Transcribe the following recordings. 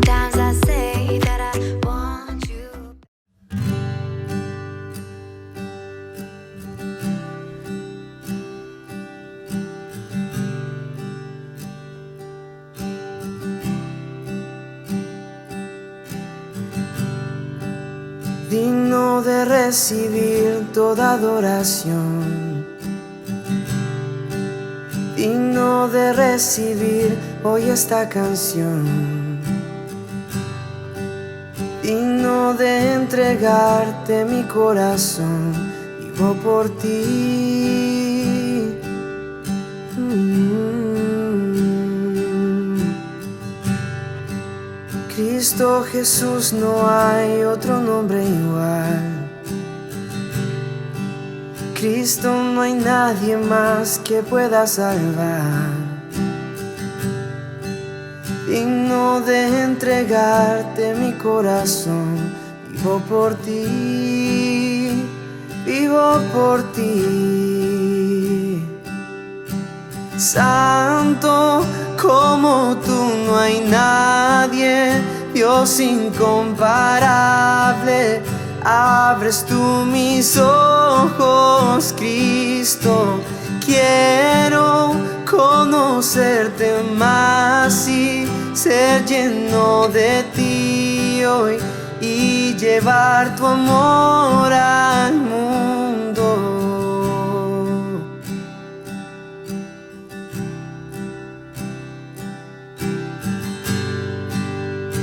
Sometimes I say that I want you. Digno de recibir toda adoración, digno de recibir hoy esta canción, digno de entregarte mi corazón, vivo por ti. Cristo Jesús, no hay otro nombre igual. Cristo, no hay nadie más que pueda salvar. Digno de entregarte mi corazón, vivo por ti, vivo por ti. Santo como tú no hay nadie, Dios incomparable. Abres tú mis ojos, Cristo. Quiero conocerte más y ser lleno de ti hoy y llevar tu amor al mundo.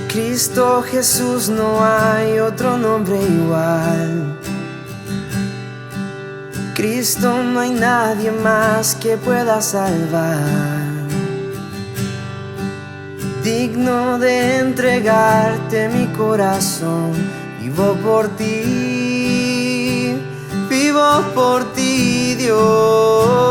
Cristo Jesús, no hay otro nombre igual. Cristo, no hay nadie más que pueda salvar. Digno de entregarte mi corazón, vivo por ti, Dios.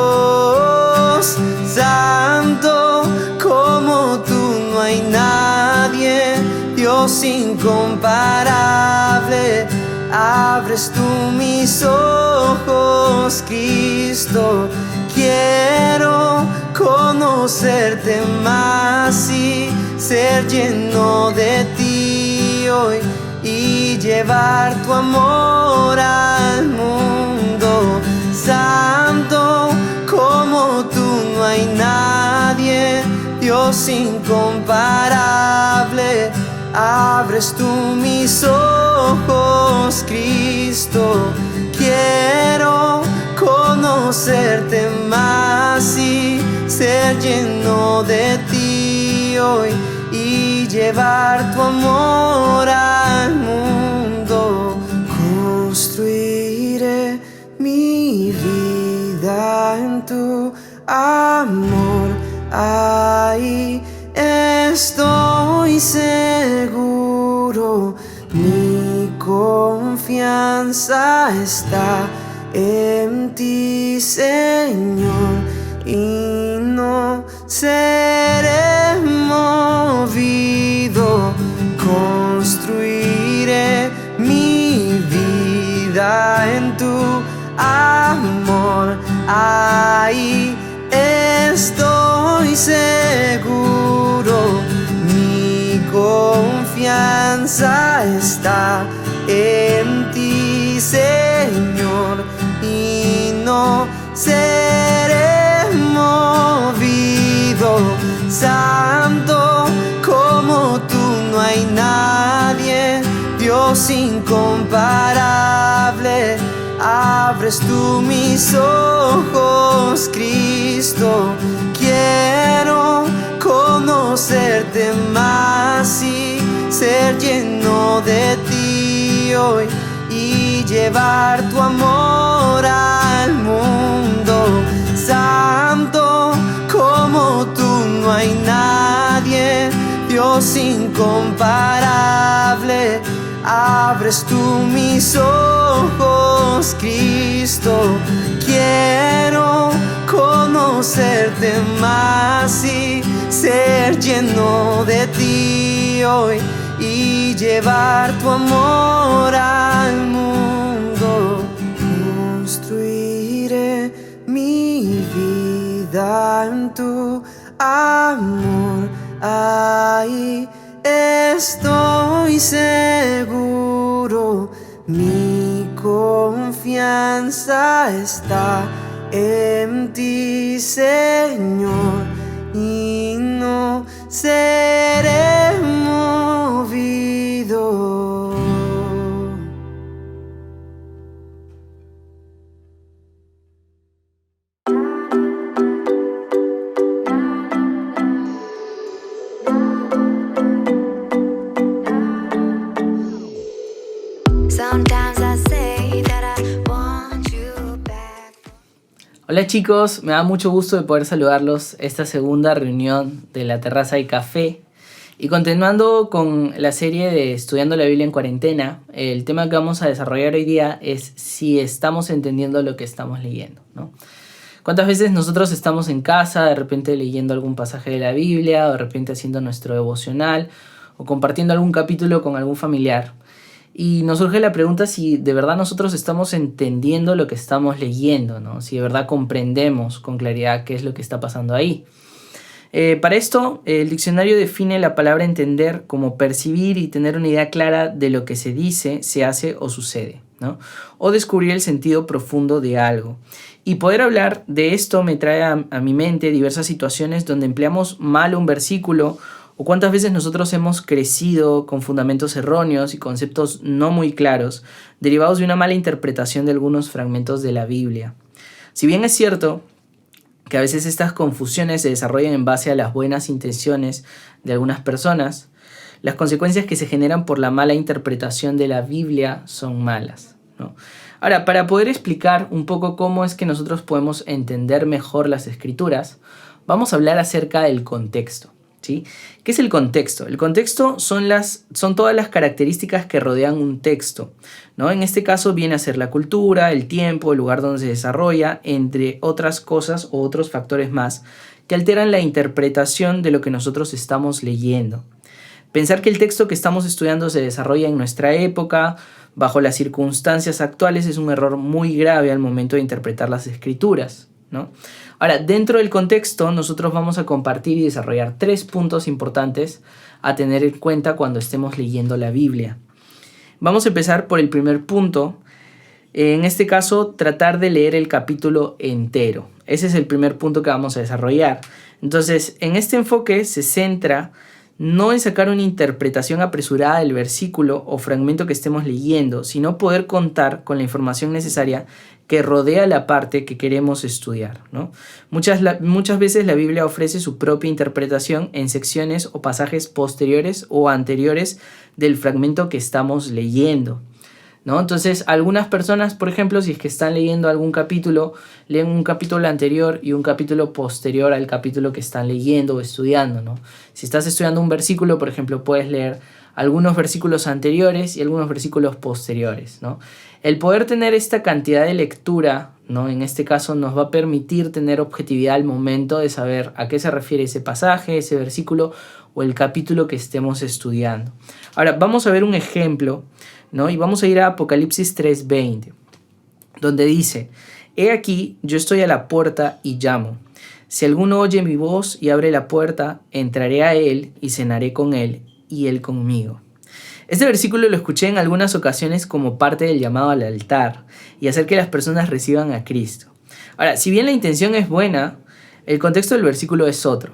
Santo como tú no hay nadie, Dios incomparable. Abres tú mis ojos, Cristo. Quiero conocerte más y ser lleno de ti hoy y llevar tu amor al mundo. Santo como tú no hay nadie, Dios incomparable. Abres tú mis ojos, Cristo. Quiero conocerte más y ser lleno de ti hoy y llevar tu amor al mundo. Construiré mi vida en tu amor, ahí estoy seguro. Mi confianza está en ti, Señor, y no seré movido. Construiré mi vida en tu amor, ahí estoy seguro. Mi confianza está en ti, Señor, y no seré movido. Santo como tú no hay nadie, Dios incomparable. Abres tú mis ojos, Cristo. Quiero conocerte más y ser lleno de ti hoy y llevar tu amor al mundo. Santo como tú no hay nadie, Dios incomparable. Abres tú mis ojos, Cristo. Quiero conocerte más y ser lleno de ti hoy y llevar tu amor al mundo. Construiré mi vida en tu amor, ahí Estoy seguro, mi confianza está en ti, Señor, y no seré movido. Sometimes I say that I want you back. Hola chicos, me da mucho gusto de poder saludarlos esta segunda reunión de la terraza y café. Y continuando con la serie de Estudiando la Biblia en Cuarentena, el tema que vamos a desarrollar hoy día es si estamos entendiendo lo que estamos leyendo, ¿no? ¿Cuántas veces nosotros estamos en casa, de repente leyendo algún pasaje de la Biblia, o de repente haciendo nuestro devocional, o compartiendo algún capítulo con algún familiar? Y nos surge la pregunta si de verdad nosotros estamos entendiendo lo que estamos leyendo, ¿no? Si de verdad comprendemos con claridad qué es lo que está pasando ahí. Para esto, el diccionario define la palabra entender como percibir y tener una idea clara de lo que se dice, se hace o sucede, ¿no? O descubrir el sentido profundo de algo. Y poder hablar de esto me trae a mi mente diversas situaciones donde empleamos mal un versículo, o cuántas veces nosotros hemos crecido con fundamentos erróneos y conceptos no muy claros, derivados de una mala interpretación de algunos fragmentos de la Biblia. Si bien es cierto que a veces estas confusiones se desarrollan en base a las buenas intenciones de algunas personas, las consecuencias que se generan por la mala interpretación de la Biblia son malas, ¿no? Ahora, para poder explicar un poco cómo es que nosotros podemos entender mejor las Escrituras, vamos a hablar acerca del contexto, ¿sí? ¿Qué es el contexto? El contexto son todas las características que rodean un texto, ¿no? En este caso viene a ser la cultura, el tiempo, el lugar donde se desarrolla, entre otras cosas o otros factores más que alteran la interpretación de lo que nosotros estamos leyendo. Pensar que el texto que estamos estudiando se desarrolla en nuestra época, bajo las circunstancias actuales, es un error muy grave al momento de interpretar las Escrituras, ¿no? Ahora, dentro del contexto, nosotros vamos a compartir y desarrollar 3 puntos importantes a tener en cuenta cuando estemos leyendo la Biblia. Vamos a empezar por el primer punto. En este caso, tratar de leer el capítulo entero. Ese es el primer punto que vamos a desarrollar. Entonces, en este enfoque se centra no en sacar una interpretación apresurada del versículo o fragmento que estemos leyendo, sino poder contar con la información necesaria que rodea la parte que queremos estudiar, ¿no? Muchas veces la Biblia ofrece su propia interpretación en secciones o pasajes posteriores o anteriores del fragmento que estamos leyendo, ¿no? Entonces, algunas personas, por ejemplo, si es que están leyendo algún capítulo, leen un capítulo anterior y un capítulo posterior al capítulo que están leyendo o estudiando, ¿no? Si estás estudiando un versículo, por ejemplo, puedes leer algunos versículos anteriores y algunos versículos posteriores, ¿no? El poder tener esta cantidad de lectura, ¿no? En este caso nos va a permitir tener objetividad al momento de saber a qué se refiere ese pasaje, ese versículo o el capítulo que estemos estudiando. Ahora, vamos a ver un ejemplo, ¿no? Y vamos a ir a Apocalipsis 3:20, donde dice: «He aquí, yo estoy a la puerta y llamo. Si alguno oye mi voz y abre la puerta, entraré a él y cenaré con él y él conmigo». Este versículo lo escuché en algunas ocasiones como parte del llamado al altar y hacer que las personas reciban a Cristo. Ahora, si bien la intención es buena, el contexto del versículo es otro.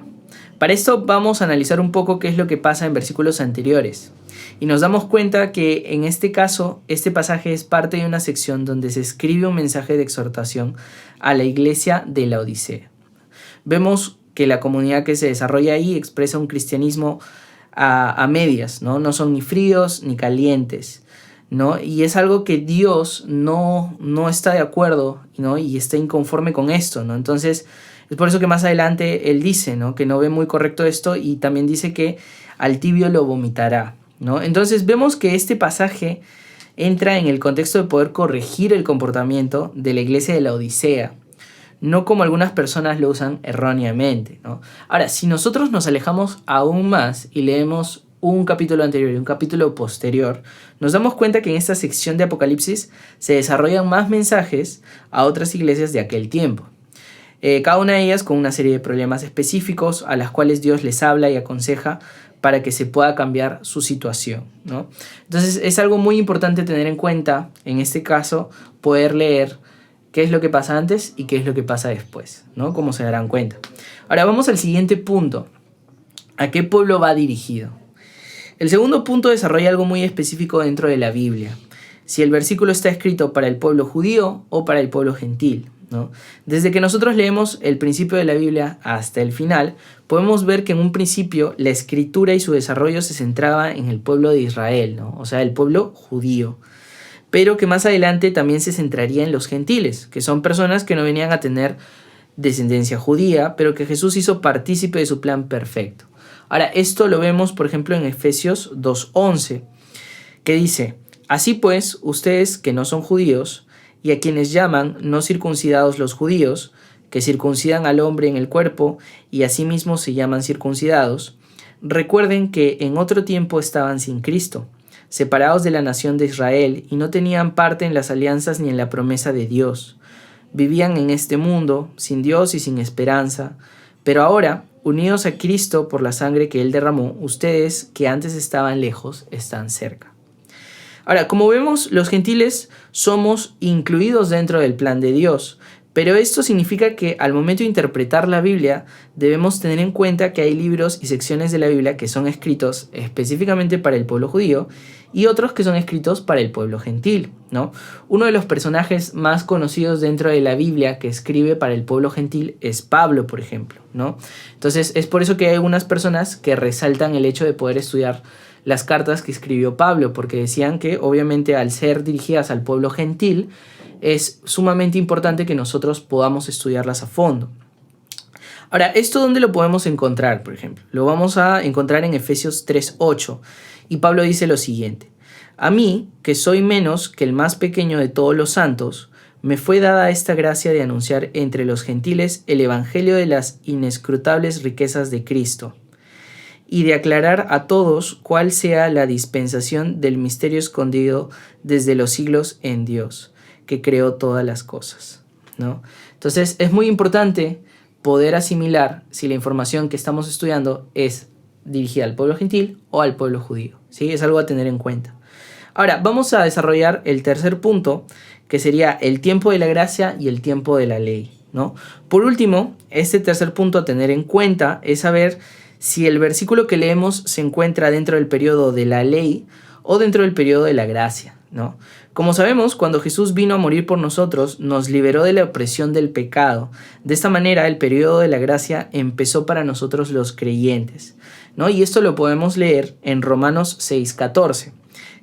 Para esto vamos a analizar un poco qué es lo que pasa en versículos anteriores. Y nos damos cuenta que en este caso, este pasaje es parte de una sección donde se escribe un mensaje de exhortación a la iglesia de la Odisea. Vemos que la comunidad que se desarrolla ahí expresa un cristianismo a medias, ¿no? No son ni fríos ni calientes, ¿no? Y es algo que Dios no está de acuerdo, ¿no? Y está inconforme con esto, ¿no? Entonces, es por eso que más adelante Él dice, ¿no? Que no ve muy correcto esto y también dice que al tibio lo vomitará, ¿no? Entonces, vemos que este pasaje entra en el contexto de poder corregir el comportamiento de la iglesia de la Odisea, no como algunas personas lo usan erróneamente, ¿no? Ahora, si nosotros nos alejamos aún más y leemos un capítulo anterior y un capítulo posterior, nos damos cuenta que en esta sección de Apocalipsis se desarrollan más mensajes a otras iglesias de aquel tiempo. Cada una de ellas con una serie de problemas específicos a las cuales Dios les habla y aconseja para que se pueda cambiar su situación, ¿no? Entonces es algo muy importante tener en cuenta, en este caso, poder leer qué es lo que pasa antes y qué es lo que pasa después, ¿no? Como se darán cuenta. Ahora vamos al siguiente punto. ¿A qué pueblo va dirigido? El segundo punto desarrolla algo muy específico dentro de la Biblia. Si el versículo está escrito para el pueblo judío o para el pueblo gentil, ¿no? Desde que nosotros leemos el principio de la Biblia hasta el final, podemos ver que en un principio la escritura y su desarrollo se centraba en el pueblo de Israel, ¿no? O sea, el pueblo judío. Pero que más adelante también se centraría en los gentiles, que son personas que no venían a tener descendencia judía, pero que Jesús hizo partícipe de su plan perfecto. Ahora, esto lo vemos, por ejemplo, en Efesios 2:11, que dice: así pues, ustedes que no son judíos, y a quienes llaman no circuncidados los judíos, que circuncidan al hombre en el cuerpo y asimismo se llaman circuncidados, recuerden que en otro tiempo estaban sin Cristo, separados de la nación de Israel y no tenían parte en las alianzas ni en la promesa de Dios. Vivían en este mundo, sin Dios y sin esperanza, pero ahora, unidos a Cristo por la sangre que Él derramó, ustedes que antes estaban lejos, están cerca. Ahora, como vemos, los gentiles somos incluidos dentro del plan de Dios, pero esto significa que al momento de interpretar la Biblia debemos tener en cuenta que hay libros y secciones de la Biblia que son escritos específicamente para el pueblo judío y otros que son escritos para el pueblo gentil, ¿no? Uno de los personajes más conocidos dentro de la Biblia que escribe para el pueblo gentil es Pablo, por ejemplo, ¿no? Entonces es por eso que hay algunas personas que resaltan el hecho de poder estudiar las cartas que escribió Pablo, porque decían que obviamente al ser dirigidas al pueblo gentil es sumamente importante que nosotros podamos estudiarlas a fondo. Ahora, ¿esto dónde lo podemos encontrar, por ejemplo? Lo vamos a encontrar en Efesios 3:8 y Pablo dice lo siguiente: a mí, que soy menos que el más pequeño de todos los santos, me fue dada esta gracia de anunciar entre los gentiles el evangelio de las inescrutables riquezas de Cristo y de aclarar a todos cuál sea la dispensación del misterio escondido desde los siglos en Dios, que creó todas las cosas, ¿no? Entonces es muy importante poder asimilar si la información que estamos estudiando es dirigida al pueblo gentil o al pueblo judío, ¿sí? Es algo a tener en cuenta. Ahora, vamos a desarrollar el tercer punto, que sería el tiempo de la gracia y el tiempo de la ley, ¿no? Por último, este tercer punto a tener en cuenta es saber si el versículo que leemos se encuentra dentro del periodo de la ley o dentro del periodo de la gracia, ¿no? Como sabemos, cuando Jesús vino a morir por nosotros, nos liberó de la opresión del pecado. De esta manera, el periodo de la gracia empezó para nosotros los creyentes, ¿no? Y esto lo podemos leer en Romanos 6:14,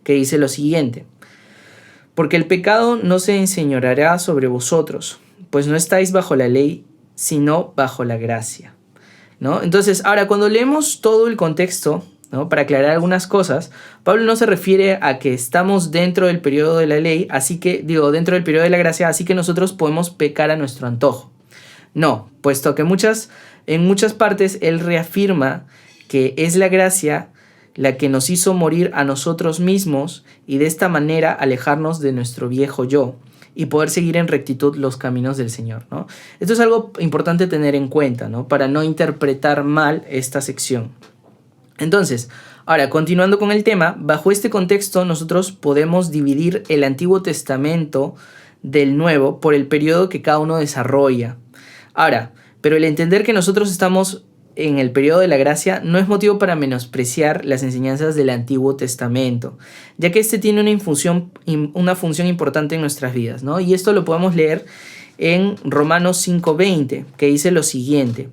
que dice lo siguiente: porque el pecado no se enseñoreará sobre vosotros, pues no estáis bajo la ley, sino bajo la gracia, ¿no? Entonces, ahora, cuando leemos todo el contexto, ¿no? Para aclarar algunas cosas, Pablo no se refiere a que estamos dentro del periodo de la ley, dentro del periodo de la gracia, así que nosotros podemos pecar a nuestro antojo. No, puesto que en muchas partes él reafirma que es la gracia la que nos hizo morir a nosotros mismos y de esta manera alejarnos de nuestro viejo yo y poder seguir en rectitud los caminos del Señor, ¿no? Esto es algo importante tener en cuenta, ¿no? Para no interpretar mal esta sección. Entonces, ahora, continuando con el tema, bajo este contexto nosotros podemos dividir el Antiguo Testamento del Nuevo por el periodo que cada uno desarrolla. Ahora, pero el entender que nosotros estamos en el periodo de la gracia no es motivo para menospreciar las enseñanzas del Antiguo Testamento, ya que este tiene una función importante en nuestras vidas, ¿no? Y esto lo podemos leer en Romanos 5:20, que dice lo siguiente: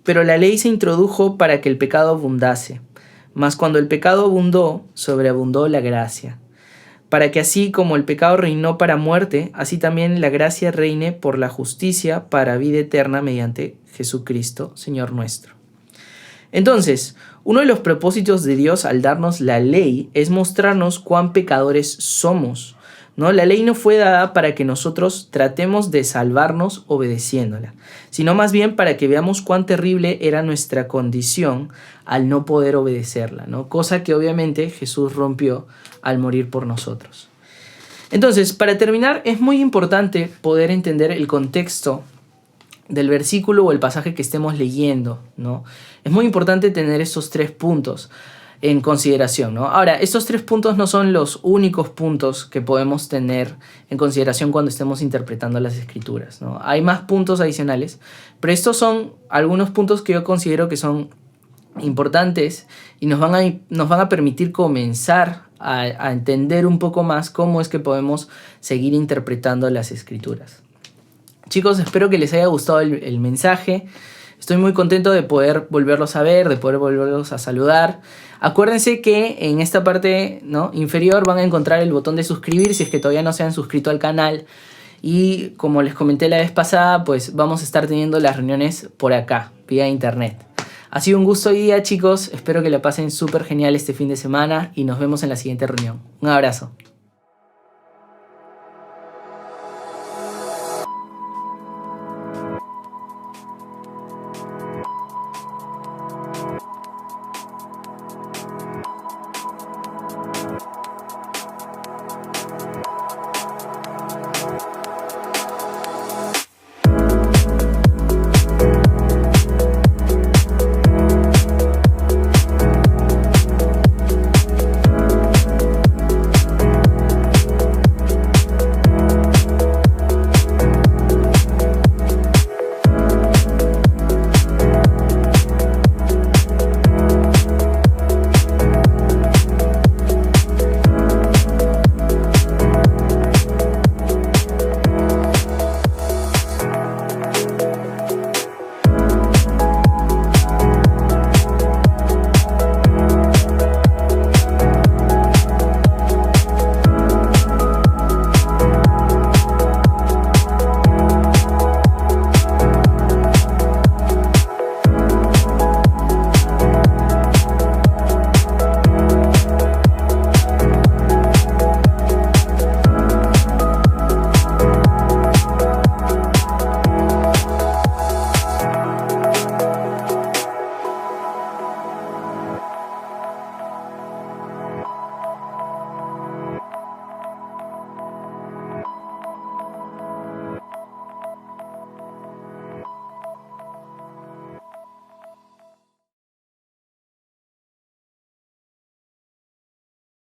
pero la ley se introdujo para que el pecado abundase, mas cuando el pecado abundó, sobreabundó la gracia, para que así como el pecado reinó para muerte, así también la gracia reine por la justicia para vida eterna mediante Jesucristo, Señor nuestro. Entonces, uno de los propósitos de Dios al darnos la ley es mostrarnos cuán pecadores somos, ¿no? La ley no fue dada para que nosotros tratemos de salvarnos obedeciéndola, sino más bien para que veamos cuán terrible era nuestra condición al no poder obedecerla, ¿no? Cosa que obviamente Jesús rompió al morir por nosotros. Entonces, para terminar, es muy importante poder entender el contexto del versículo o el pasaje que estemos leyendo, ¿no? Es muy importante tener estos 3 puntos en consideración, ¿no? Ahora, estos 3 puntos no son los únicos puntos que podemos tener en consideración cuando estemos interpretando las escrituras, ¿no? Hay más puntos adicionales, pero estos son algunos puntos que yo considero que son importantes y nos van a permitir comenzar a entender un poco más cómo es que podemos seguir interpretando las escrituras. Chicos, espero que les haya gustado el mensaje. Estoy muy contento de poder volverlos a ver, de poder volverlos a saludar. Acuérdense que en esta parte, ¿no?, inferior van a encontrar el botón de suscribir si es que todavía no se han suscrito al canal. Y como les comenté la vez pasada, pues vamos a estar teniendo las reuniones por acá, vía internet. Ha sido un gusto hoy día, chicos. Espero que la pasen súper genial este fin de semana y nos vemos en la siguiente reunión. Un abrazo.